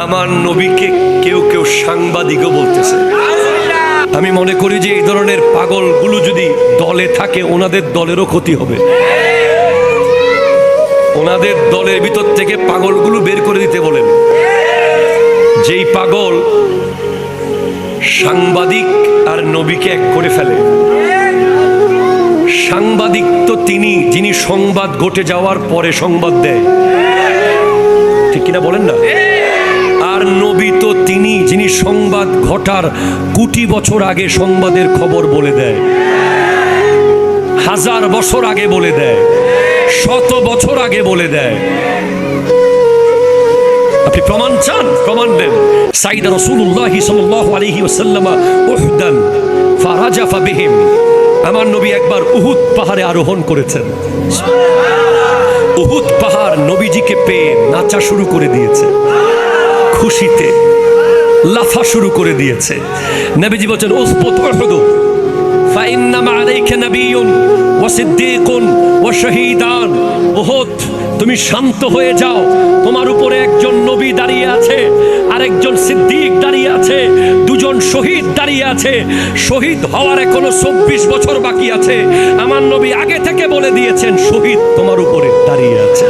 আমার নবীকে কেউ কেউ সাংবাদিকও বলতেছে। আমি মনে করি যে এই ধরনের পাগলগুলো যদি দলে থাকে ওনাদের দলেরও ক্ষতি হবে। ওনাদের দলের ভিতর থেকে পাগলগুলো বের করে দিতে বলেন। যেই পাগল সাংবাদিক আর নবীকে এক করে ফেলে। সাংবাদিক তো তিনি যিনি সংবাদ ঘটে যাওয়ার পরে সংবাদ দেয়, ঠিক কিনা বলেন না? আর নবী তো তিনি যিনি সংবাদ ঘটার কোটি বছর আগে সংবাদের খবর বলে দেয়, 1000 বছর আগে বলে দেয়, 100 বছর আগে বলে দেয়। আপনি প্রমাণ চান, প্রমাণ দেন। সাইয়েদনা রাসূলুল্লাহ সাল্লাল্লাহু আলাইহি ওয়াসাল্লাম উহদান ফারাজাফা বিহিম, আমার নবী একবার উহুদ পাহাড়ে আরোহণ করেছেন। উহুদ পাহাড় নবীজিকে পেয়ে নাচা শুরু করে দিয়েছে, খুশিতে লাফা শুরু করে দিয়েছে। নবীজি বলেন উসবুত উহুদ ফাইন্নামা আলাইকা নাবিয়্যুন ওয়া সিদ্দীকুন ওয়া শাহীদান। উহুদ তুমি শান্ত হয়ে যাও, তোমার উপরে একজন নবী দাঁড়িয়ে আছে, আরেকজন সিদ্দিক দাঁড়িয়ে আছে, দুজন শহীদ দাঁড়িয়ে আছে। শহীদ হওয়ার এখনো 24 বছর বাকি আছে। আমার নবী আগে থেকে বলে দিয়েছেন শহীদ তোমার উপরে দাঁড়িয়ে আছে।